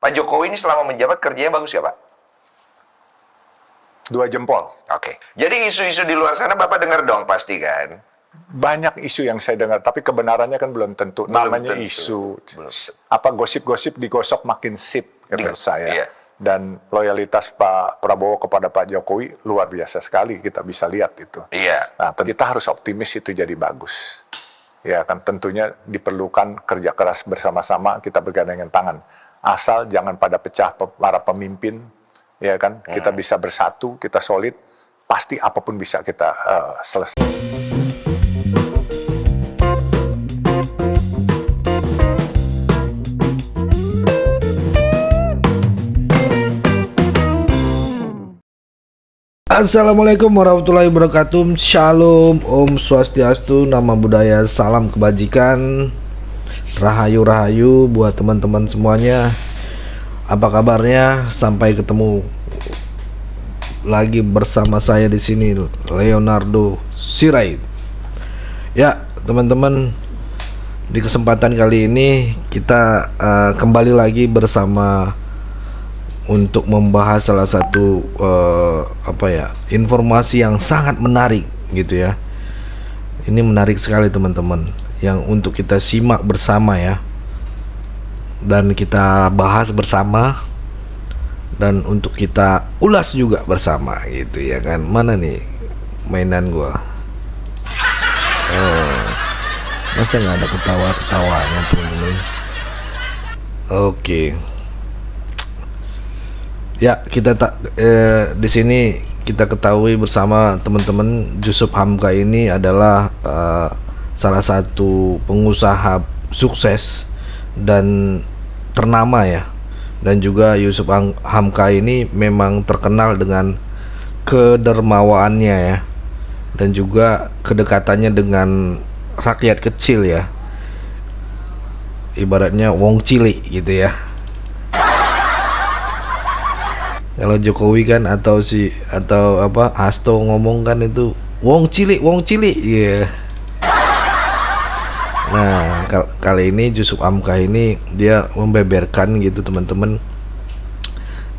Pak Jokowi ini selama menjabat kerjanya bagus ya Pak? 2 jempol. Oke. Jadi isu-isu di luar sana Bapak dengar dong pasti kan? Banyak isu yang saya dengar, tapi kebenarannya kan belum tentu. Namanya isu. Apa gosip-gosip digosok makin sip, menurut saya. Iya. Dan loyalitas Pak Prabowo kepada Pak Jokowi luar biasa sekali, kita bisa lihat itu. Iya. Nah, kita harus optimis itu jadi bagus. Ya kan, tentunya diperlukan kerja keras bersama-sama, kita bergandengan tangan. Asal jangan pada pecah para pemimpin, ya kan, kita bisa bersatu, kita solid, pasti apapun bisa kita selesai. Assalamualaikum warahmatullahi wabarakatuh. Shalom, Om Swastiastu, Nama Budaya, Salam Kebajikan, Rahayu buat teman-teman semuanya. Apa kabarnya? Sampai ketemu lagi bersama saya di sini, Leonardo Sirait. Ya, teman-teman, di kesempatan kali ini kita kembali lagi bersama untuk membahas salah satu informasi yang sangat menarik gitu ya. Ini menarik sekali teman-teman, yang untuk kita simak bersama ya, dan kita bahas bersama, dan untuk kita ulas juga bersama gitu ya kan. Mana nih mainan gua? Masa nggak ada ketawa-ketawanya teman-teman? Oke. Ya, kita di sini kita ketahui bersama teman-teman, Jusuf Hamka ini adalah salah satu pengusaha sukses dan ternama ya. Dan juga Jusuf Hamka ini memang terkenal dengan kedermawaannya ya, dan juga kedekatannya dengan rakyat kecil ya. Ibaratnya wong cilik gitu ya. Kalau Jokowi kan atau Hasto ngomong kan itu wong cilik ya. Nah, kali ini Jusuf Hamka ini dia membeberkan gitu teman-teman.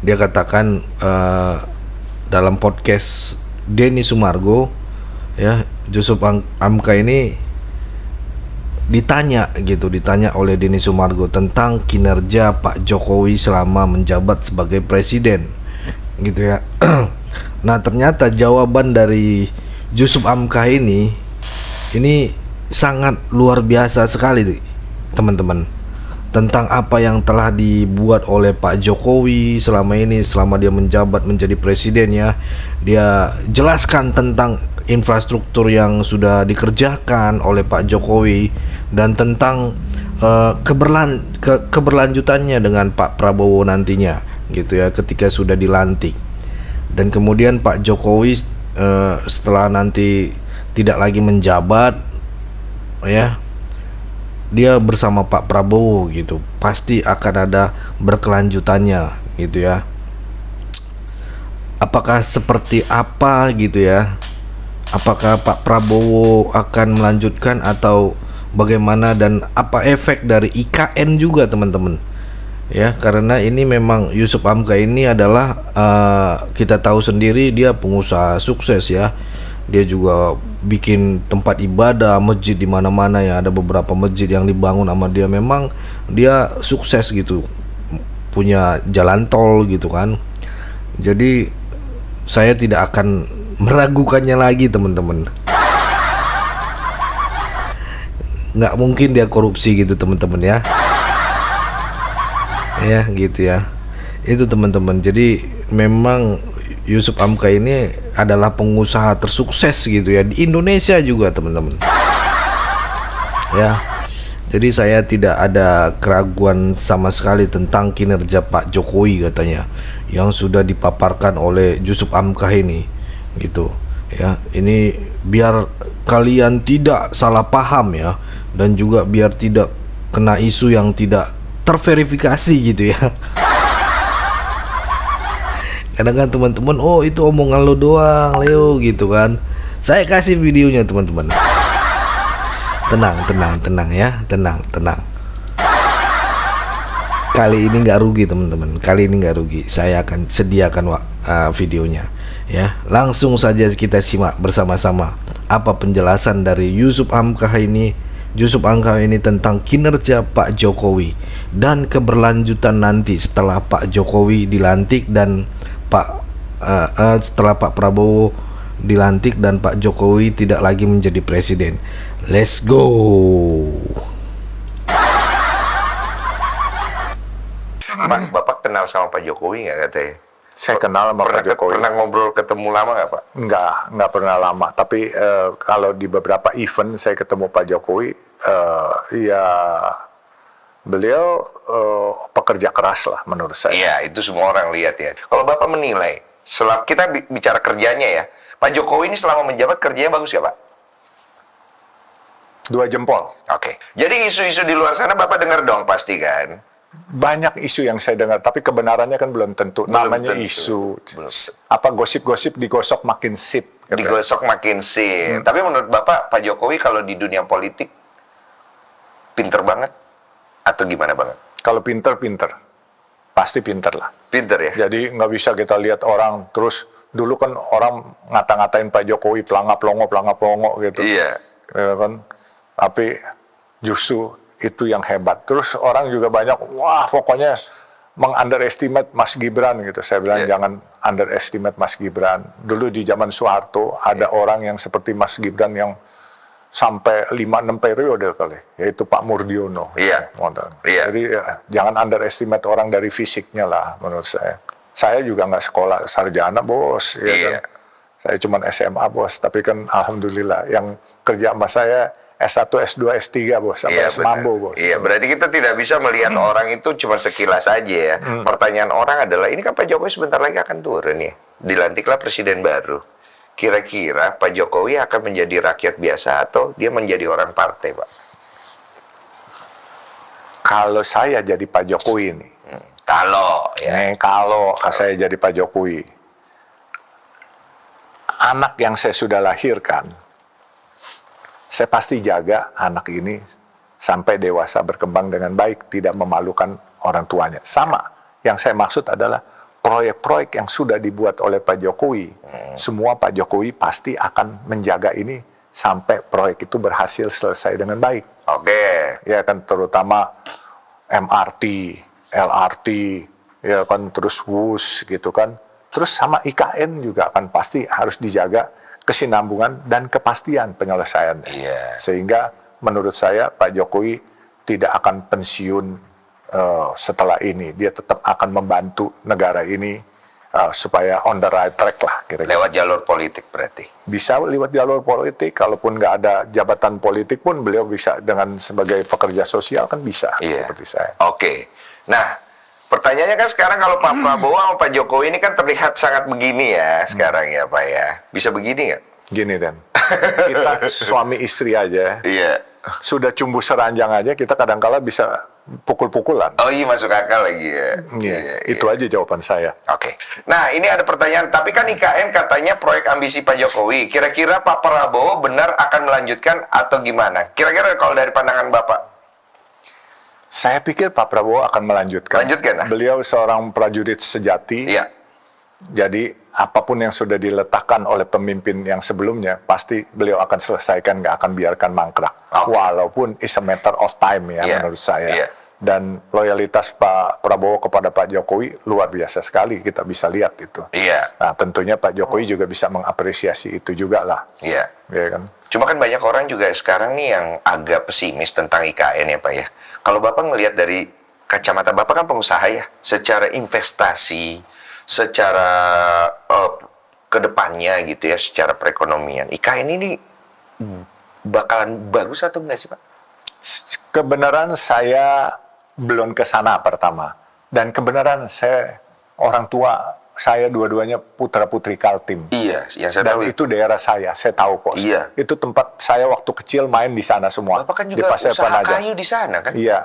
Dia katakan dalam podcast Denny Sumargo ya, Jusuf Hamka ini ditanya oleh Denny Sumargo tentang kinerja Pak Jokowi selama menjabat sebagai presiden gitu ya. Nah, ternyata jawaban dari Jusuf Hamka ini sangat luar biasa sekali teman-teman, tentang apa yang telah dibuat oleh Pak Jokowi selama ini, selama dia menjabat menjadi presiden ya. Dia jelaskan tentang infrastruktur yang sudah dikerjakan oleh Pak Jokowi, dan tentang keberlanjutannya dengan Pak Prabowo nantinya gitu ya, ketika sudah dilantik. Dan kemudian Pak Jokowi setelah nanti tidak lagi menjabat ya, dia bersama Pak Prabowo gitu, pasti akan ada berkelanjutannya gitu ya. Apakah seperti apa gitu ya? Apakah Pak Prabowo akan melanjutkan atau bagaimana, dan apa efek dari IKN juga teman-teman ya. Karena ini memang Jusuf Hamka ini adalah kita tahu sendiri, dia pengusaha sukses ya. Dia juga bikin tempat ibadah, masjid di mana-mana ya. Ada beberapa masjid yang dibangun sama dia. Memang dia sukses gitu, punya jalan tol gitu kan. Jadi saya tidak akan meragukannya lagi teman-teman. Nggak mungkin dia korupsi gitu teman-teman ya. Ya gitu ya. Itu teman-teman. Jadi memang Jusuf Hamka ini adalah pengusaha tersukses gitu ya di Indonesia juga teman-teman. Ya. Jadi saya tidak ada keraguan sama sekali tentang kinerja Pak Jokowi katanya, yang sudah dipaparkan oleh Jusuf Hamka ini gitu ya. Ini biar kalian tidak salah paham ya, dan juga biar tidak kena isu yang tidak terverifikasi gitu ya. Kadang kan teman-teman, oh itu omongan lo doang Leo gitu kan. Saya kasih videonya teman-teman. Tenang ya, tenang. kali ini nggak rugi teman-teman. Kali ini nggak rugi. Saya akan sediakan videonya. Ya, langsung saja kita simak bersama-sama apa penjelasan dari Yusuf Hamka ini tentang kinerja Pak Jokowi dan keberlanjutan nanti setelah Pak Jokowi dilantik dan setelah Pak Prabowo dilantik dan Pak Jokowi tidak lagi menjadi presiden. Let's go. Bapak kenal sama Pak Jokowi nggak katanya? Saya kenal sama Pak Jokowi. Pernah ngobrol ketemu lama nggak Pak? Nggak pernah lama. Tapi kalau di beberapa event saya ketemu Pak Jokowi, ya beliau pekerja keras lah menurut saya. Iya, itu semua orang lihat ya. Kalau Bapak menilai, kita bicara kerjanya ya, Pak Jokowi ini selama menjabat kerjanya bagus nggak Pak? 2 jempol. Oke. Jadi isu-isu di luar sana Bapak dengar dong pasti kan? Banyak isu yang saya dengar, tapi kebenarannya kan belum tentu. Namanya tentu. isu. Apa gosip-gosip digosok makin sip. Gitu. Digosok makin sip. Tapi menurut Bapak, Pak Jokowi kalau di dunia politik pinter banget atau gimana banget? Kalau pinter, pasti pinter lah. Pinter ya? Jadi nggak bisa kita lihat orang terus, dulu kan orang ngata-ngatain Pak Jokowi pelangap-pelongo gitu. Iya. Ya kan? Tapi justru itu yang hebat. Terus orang juga banyak, wah pokoknya meng-underestimate Mas Gibran gitu. Saya bilang jangan underestimate Mas Gibran. Dulu di zaman Soeharto ada orang yang seperti Mas Gibran yang sampai 5-6 periode kali, yaitu Pak Murdiono. Iya. Jadi jangan underestimate orang dari fisiknya lah menurut saya. Saya juga nggak sekolah sarjana bos, ya kan? Saya cuma SMA bos, tapi kan alhamdulillah yang kerja sama saya S1, S2, S3 bos, sampai S-Mambo bos. Iya, berarti kita tidak bisa melihat orang itu cuma sekilas aja ya. Pertanyaan orang adalah, ini kan Pak Jokowi sebentar lagi akan turun ya. Dilantiklah presiden baru. Kira-kira Pak Jokowi akan menjadi rakyat biasa atau dia menjadi orang partai, Pak? Kalau saya jadi Pak Jokowi nih. Kalau saya jadi Pak Jokowi. Anak yang saya sudah lahirkan, saya pasti jaga anak ini sampai dewasa berkembang dengan baik, tidak memalukan orang tuanya. Sama, yang saya maksud adalah proyek-proyek yang sudah dibuat oleh Pak Jokowi. Semua Pak Jokowi pasti akan menjaga ini sampai proyek itu berhasil selesai dengan baik. Oke. Ya kan, terutama MRT, LRT, ya kan, terus WUS gitu kan. Terus sama IKN juga kan pasti harus dijaga kesinambungan dan kepastian penyelesaiannya. Sehingga menurut saya Pak Jokowi tidak akan pensiun setelah ini. Dia tetap akan membantu negara ini supaya on the right track lah kira-kira. Lewat jalur politik berarti? Bisa lewat jalur politik, kalaupun nggak ada jabatan politik pun beliau bisa dengan sebagai pekerja sosial kan bisa, seperti saya. Oke. Nah, pertanyaannya kan sekarang kalau Pak Prabowo sama Pak Jokowi ini kan terlihat sangat begini ya sekarang ya Pak ya. Bisa begini nggak? Gini Dan, kita suami istri aja. Iya. Sudah cumbu seranjang aja kita kadang-kala bisa pukul-pukulan. Oh iya, masuk akal lagi ya. Itu aja jawaban saya. Oke. Nah, ini ada pertanyaan. Tapi kan IKN katanya proyek ambisi Pak Jokowi. Kira-kira Pak Prabowo benar akan melanjutkan atau gimana? Kira-kira kalau dari pandangan Bapak? Saya pikir Pak Prabowo akan melanjutkan. Beliau seorang prajurit sejati. Iya. Jadi apapun yang sudah diletakkan oleh pemimpin yang sebelumnya, pasti beliau akan selesaikan, nggak akan biarkan mangkrak. Walaupun it's a matter of time ya menurut saya. Dan loyalitas Pak Prabowo kepada Pak Jokowi luar biasa sekali, kita bisa lihat itu. Nah tentunya Pak Jokowi juga bisa mengapresiasi itu juga lah. Ya kan? Cuma kan banyak orang juga sekarang nih yang agak pesimis tentang IKN ya Pak ya. Kalau Bapak ngelihat dari kacamata Bapak kan pengusaha ya, secara investasi, secara kedepannya gitu ya, secara perekonomian, IKN ini bakalan bagus atau enggak sih Pak? Kebenaran saya belum ke sana pertama, dan kebenaran saya orang tua saya dua-duanya putra-putri Kaltim. Iya, yang saya tahu. Dan itu daerah saya tahu kok. Iya. Itu tempat saya waktu kecil main di sana semua. Bapak kan di juga Pasir usaha Penajam. kayu di sana kan? Iya.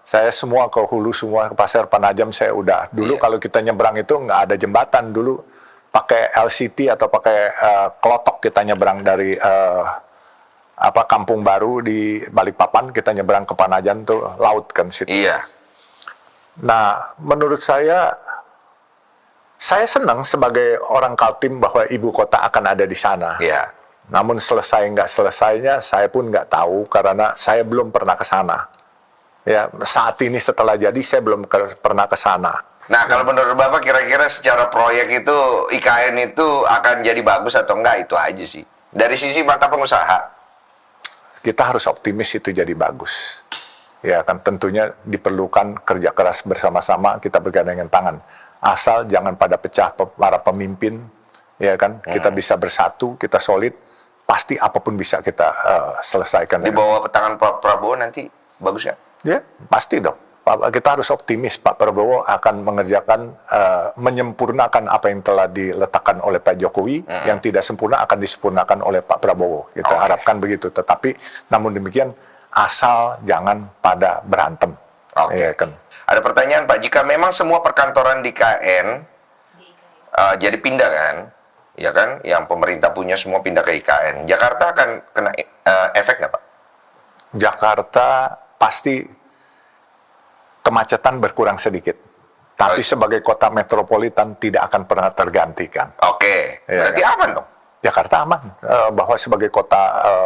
Saya semua ke hulu, semua ke Pasir Penajam saya udah. Dulu kalau kita nyebrang itu nggak ada jembatan. Dulu pakai LCT atau pakai kelotok kita nyebrang dari Kampung Baru di Balikpapan, kita nyebrang ke Penajam tuh laut kan situ. Iya. Nah, menurut saya senang sebagai orang Kaltim bahwa ibu kota akan ada di sana. Ya. Namun selesai nggak selesainya, saya pun nggak tahu karena saya belum pernah ke sana. Ya, saat ini setelah jadi saya belum pernah ke sana. Nah, kalau menurut Bapak kira-kira secara proyek itu IKN itu akan jadi bagus atau enggak, itu aja sih. Dari sisi mata pengusaha. Kita harus optimis itu jadi bagus. Ya kan, tentunya diperlukan kerja keras bersama-sama, kita bergandengan tangan. Asal jangan pada pecah para pemimpin, ya kan, kita bisa bersatu, kita solid, pasti apapun bisa kita selesaikan. Di bawah tangan Pak Prabowo nanti bagus ya? Ya, pasti dong. Kita harus optimis Pak Prabowo akan mengerjakan, menyempurnakan apa yang telah diletakkan oleh Pak Jokowi, yang tidak sempurna akan disempurnakan oleh Pak Prabowo. Kita harapkan begitu. Tetapi, namun demikian, asal jangan pada berantem. Ya kan? Ada pertanyaan Pak, jika memang semua perkantoran di KN jadi pindah kan, ya kan, yang pemerintah punya semua pindah ke IKN, Jakarta akan kena efek nggak Pak? Jakarta pasti kemacetan berkurang sedikit. Tapi sebagai kota metropolitan tidak akan pernah tergantikan. Oke, berarti kan? aman dong? Jakarta aman. Bahwa sebagai kota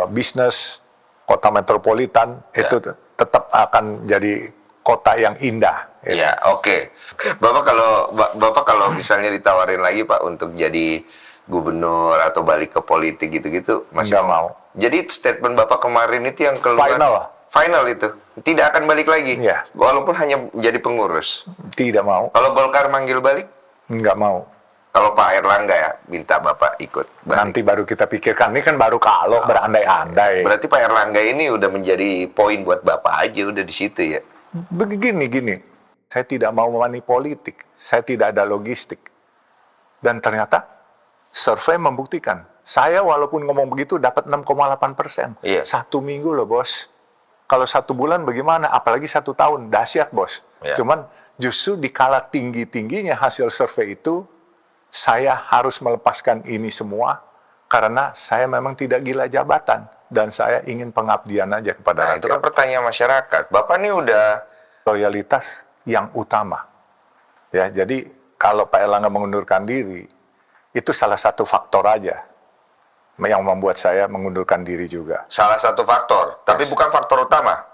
bisnis, kota metropolitan, itu tetap akan jadi kota yang indah. Ya, oke. Bapak kalau misalnya ditawarin lagi Pak untuk jadi gubernur atau balik ke politik gitu-gitu, masih nggak mau. Jadi statement Bapak kemarin itu yang keluar final itu tidak akan balik lagi, ya. Walaupun hanya jadi pengurus. Tidak mau. Kalau Golkar manggil balik, nggak mau. Kalau Pak Erlangga ya minta Bapak ikut balik. Nanti baru kita pikirkan. Ini kan baru kalau berandai-andai. Berarti Pak Erlangga ini udah menjadi poin buat Bapak aja, udah di situ ya. Begini. Saya tidak mau money politik. Saya tidak ada logistik. Dan ternyata survei membuktikan. Saya walaupun ngomong begitu dapat 6,8%. Iya. 1 minggu loh bos. Kalau 1 bulan bagaimana? Apalagi 1 tahun. Dahsyat bos. Iya. Cuman justru di kala tinggi-tingginya hasil survei itu, saya harus melepaskan ini semua karena saya memang tidak gila jabatan. Dan saya ingin pengabdian aja kepada rakyat. Itu kan pertanyaan masyarakat. Bapak ini udah Loyalitas yang utama. Ya, jadi kalau Pak Erlangga mengundurkan diri, itu salah satu faktor aja yang membuat saya mengundurkan diri juga. salah satu faktor, tapi bukan faktor utama.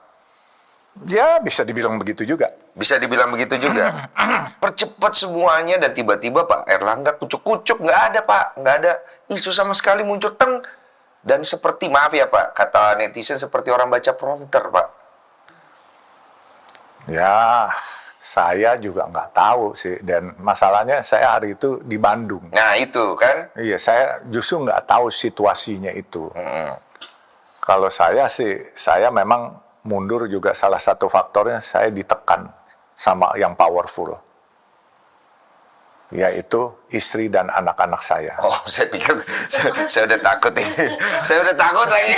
Ya, bisa dibilang begitu juga. Bisa dibilang begitu juga. Percepat semuanya dan tiba-tiba Pak Erlangga kucuk-kucuk, nggak ada Pak, nggak ada isu sama sekali muncul teng. Dan seperti, maaf ya Pak, kata netizen seperti orang baca prompter Pak. Ya, saya juga nggak tahu sih. Dan masalahnya saya hari itu di Bandung. Nah itu kan. Iya, saya justru nggak tahu situasinya itu. Kalau saya sih, saya memang mundur juga salah satu faktornya saya ditekan sama yang powerful. Yaitu istri dan anak-anak saya. Oh, saya pikir, saya udah takut ini. Saya udah takut lagi.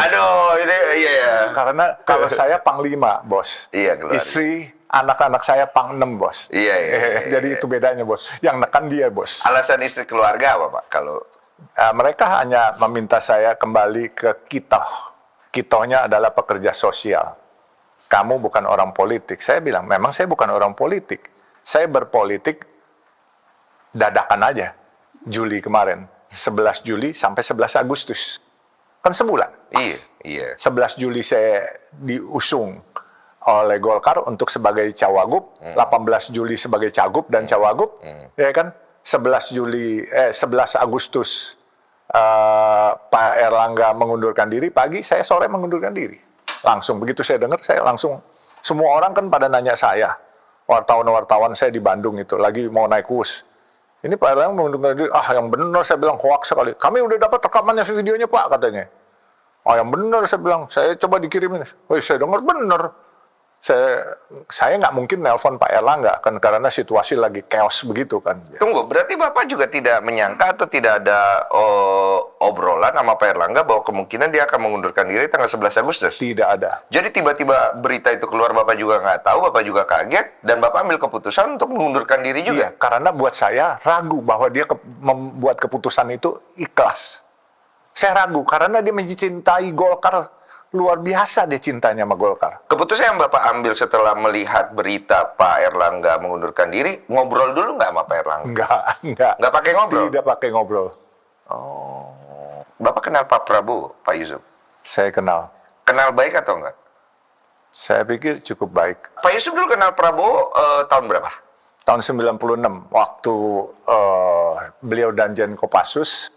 Aduh, ini iya. Karena kalau saya panglima, bos. Iya, keluar. Istri, anak-anak saya pang-6, bos. Iya. Jadi itu bedanya, bos. Yang nekan dia, bos. Alasan istri keluarga apa Pak? Kalau Mereka hanya meminta saya kembali ke kitoh. Kitohnya adalah pekerja sosial. Kamu bukan orang politik. Saya bilang, memang saya bukan orang politik. Saya berpolitik dadakan aja. Juli kemarin. 11 Juli sampai 11 Agustus. Kan sebulan. Iya. 11 Juli saya diusung oleh Golkar untuk sebagai cawagup, 18 Juli sebagai cagup dan cawagup, ya kan? 11 Agustus Pak Erlangga mengundurkan diri, pagi saya sore mengundurkan diri. Langsung begitu saya dengar, saya langsung, semua orang kan pada nanya saya, wartawan-wartawan saya di Bandung itu lagi mau naik kus. Ini Pak Erlangga mengundurkan diri, yang benar saya bilang hoax sekali. Kami udah dapat rekamannya videonya Pak katanya. Yang benar saya bilang, saya coba dikirimin. Saya dengar benar. Saya nggak mungkin nelpon Pak Erlangga kan karena situasi lagi chaos begitu kan. Tunggu, berarti Bapak juga tidak menyangka atau tidak ada obrolan sama Pak Erlangga bahwa kemungkinan dia akan mengundurkan diri tanggal 11 Agustus? Tidak ada. Jadi tiba-tiba berita itu keluar, Bapak juga nggak tahu, Bapak juga kaget, dan Bapak ambil keputusan untuk mengundurkan diri juga? Iya, karena buat saya ragu bahwa dia membuat keputusan itu ikhlas. Saya ragu karena dia mencintai Golkar luar biasa dia cintanya sama Golkar. Keputusan yang Bapak ambil setelah melihat berita Pak Erlangga mengundurkan diri, ngobrol dulu nggak sama Pak Erlangga? Enggak. Nggak pakai ngobrol? Tidak pakai ngobrol. Bapak kenal Pak Prabowo, Pak Yusuf? Saya kenal. Kenal baik atau enggak? Saya pikir cukup baik. Pak Yusuf dulu kenal Prabowo tahun berapa? Tahun 96, waktu beliau danjen Kopassus,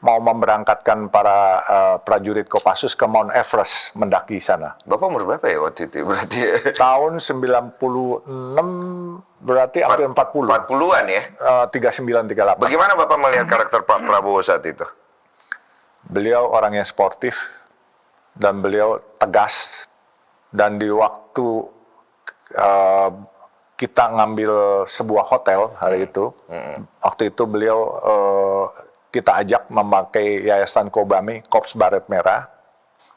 mau memberangkatkan para prajurit Kopassus ke Mount Everest, mendaki sana. Bapak umur berapa ya waktu itu? Berarti Tahun 96, berarti hampir 40. 40-an ya? 39, 38. Bagaimana Bapak melihat karakter Pak Prabowo saat itu? Beliau orang yang sportif, dan beliau tegas, dan di waktu kita ngambil sebuah hotel hari itu, waktu itu beliau kita ajak memakai Yayasan Kobami, Korps Baret Merah,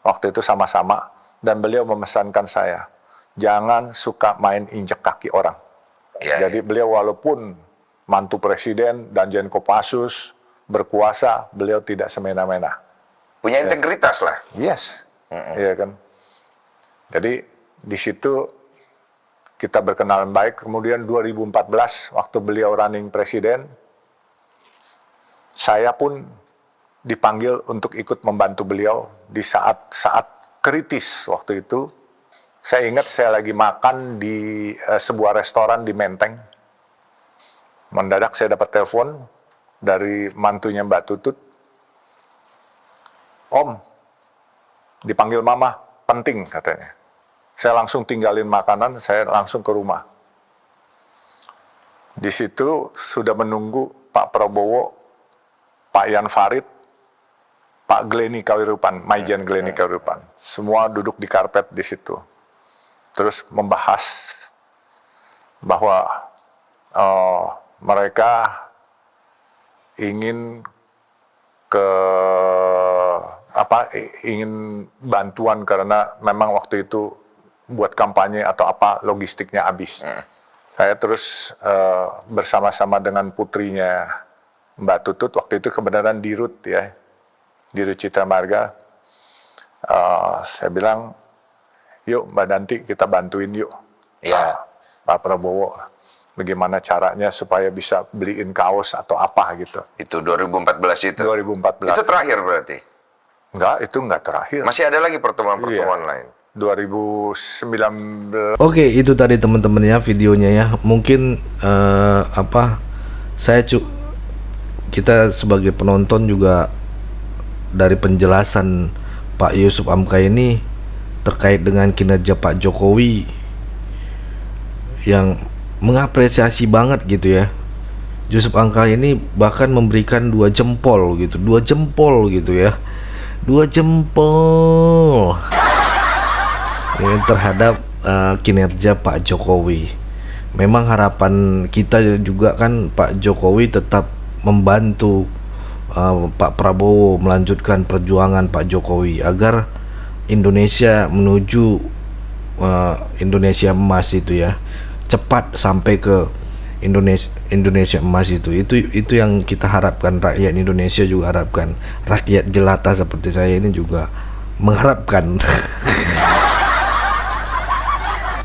waktu itu sama-sama, dan beliau memesankan saya, jangan suka main injek kaki orang. Jadi beliau walaupun mantu presiden, danjen Kopassus, berkuasa, beliau tidak semena-mena. Punya integritas lah. Yes, iya kan. Jadi di situ kita berkenalan baik. Kemudian 2014 waktu beliau running presiden, saya pun dipanggil untuk ikut membantu beliau di saat-saat kritis waktu itu. Saya ingat saya lagi makan di sebuah restoran di Menteng. Mendadak saya dapat telepon dari mantunya Mbak Tutut. Om, dipanggil Mama, penting katanya. Saya langsung tinggalin makanan, saya langsung ke rumah. Di situ sudah menunggu Pak Prabowo, Pak Jan Farid, Pak Glenny Kawirupan, Maijen Glenny Kawirupan. Semua duduk di karpet di situ. Terus membahas bahwa mereka ingin ingin bantuan karena memang waktu itu buat kampanye atau apa logistiknya habis. Saya terus bersama-sama dengan putrinya Mbak Tutut, waktu itu kebenaran Dirut ya, Dirut Citra Marga. Saya bilang, yuk Mbak Danti kita bantuin yuk Pak Prabowo. Bagaimana caranya supaya bisa beliin kaos atau apa gitu. Itu 2014 itu? 2014. Itu terakhir berarti? Enggak, itu enggak terakhir. Masih ada lagi pertemuan-pertemuan lain? 2019. Oke, itu tadi teman-teman ya videonya ya. Mungkin kita sebagai penonton juga dari penjelasan Pak Yusuf Hamka ini terkait dengan kinerja Pak Jokowi yang mengapresiasi banget gitu ya. Yusuf Hamka ini bahkan memberikan 2 jempol gitu, 2 jempol gitu ya. 2 jempol terhadap kinerja Pak Jokowi. Memang harapan kita juga kan Pak Jokowi tetap membantu Pak Prabowo melanjutkan perjuangan Pak Jokowi agar Indonesia menuju Indonesia emas itu ya, cepat sampai ke Indonesia emas itu yang kita harapkan, rakyat Indonesia juga harapkan, rakyat jelata seperti saya ini juga mengharapkan.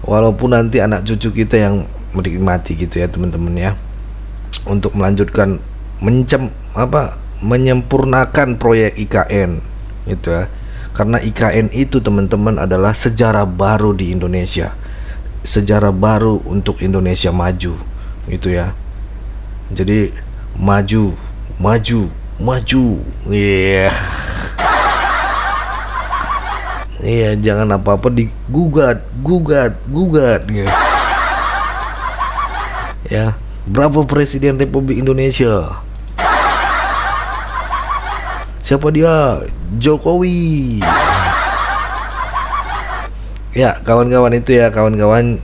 Walaupun nanti anak cucu kita yang menikmati gitu ya teman-teman ya, untuk melanjutkan menyempurnakan proyek IKN gitu ya, karena IKN itu teman-teman adalah sejarah baru di Indonesia, sejarah baru untuk Indonesia maju gitu ya. Jadi maju iya. Iya, jangan apa-apa digugat gitu. Ya, berapa Presiden Republik Indonesia? Siapa dia? Jokowi. Ya, kawan-kawan itu ya, kawan-kawan,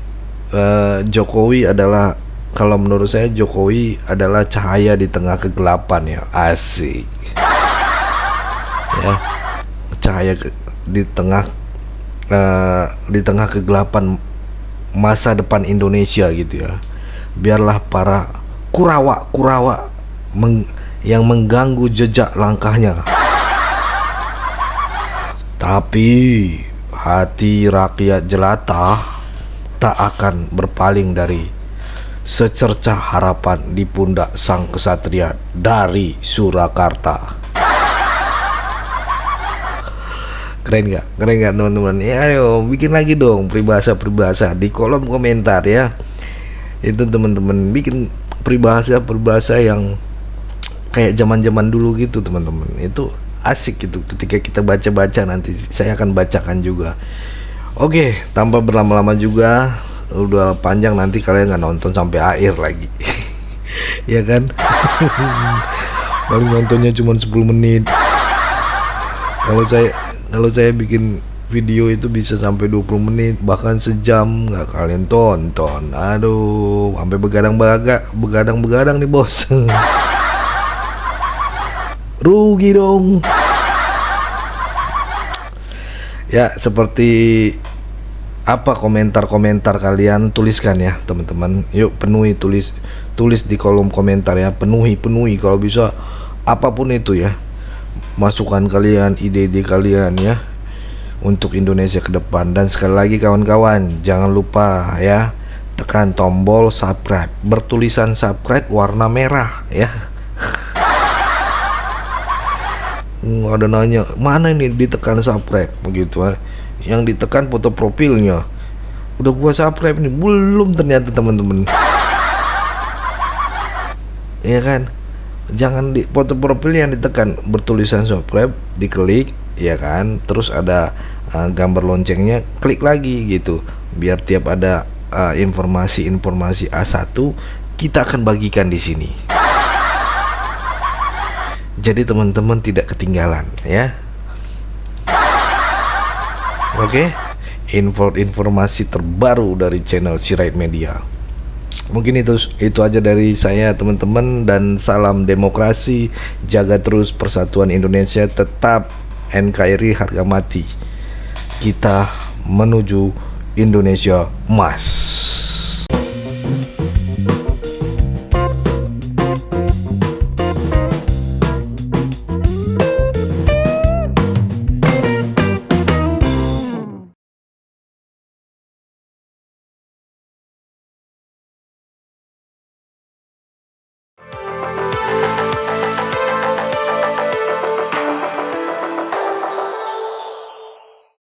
Jokowi adalah, kalau menurut saya Jokowi adalah cahaya di tengah kegelapan ya. Asik. Ya, cahaya di tengah kegelapan masa depan Indonesia gitu ya. Biarlah para kurawa yang mengganggu jejak langkahnya, tapi hati rakyat jelata tak akan berpaling dari secercah harapan di pundak sang kesatria dari Surakarta. Keren gak? Keren gak teman-teman? Ya ayo bikin lagi dong peribahasa-peribahasa di kolom komentar ya. Itu teman-teman bikin peribahasa-peribahasa yang kayak zaman-zaman dulu gitu teman-teman. Itu asik gitu ketika kita baca-baca, nanti saya akan bacakan juga. Oke, tanpa berlama-lama juga, udah panjang nanti kalian nggak nonton sampai akhir lagi. Ya kan? Paling nontonnya cuma 10 menit. Kalau saya bikin video itu bisa sampai 20 menit bahkan sejam nggak kalian tonton. Aduh, sampai begadang nih bos. Rugi dong. Ya, seperti apa komentar-komentar kalian, tuliskan ya teman-teman. Yuk penuhi, tulis di kolom komentar ya. Penuhi kalau bisa, apapun itu ya, masukan kalian, ide-ide kalian ya untuk Indonesia ke depan. Dan sekali lagi kawan-kawan, jangan lupa ya, tekan tombol subscribe bertulisan subscribe warna merah ya. Ada nanya mana ini ditekan subscribe begitu ya. Yang ditekan foto profilnya. Udah gua subscribe nih, belum ternyata teman-teman. Ya kan? Jangan di foto profil yang ditekan bertulisan subscribe, diklik ya kan. Terus ada gambar loncengnya, klik lagi gitu. Biar tiap ada informasi-informasi A1 kita akan bagikan di sini. Jadi teman-teman tidak ketinggalan ya. Oke, informasi terbaru dari channel Sirait Media. Mungkin itu aja dari saya teman-teman, dan salam demokrasi. Jaga terus persatuan Indonesia, tetap NKRI harga mati. Kita menuju Indonesia emas.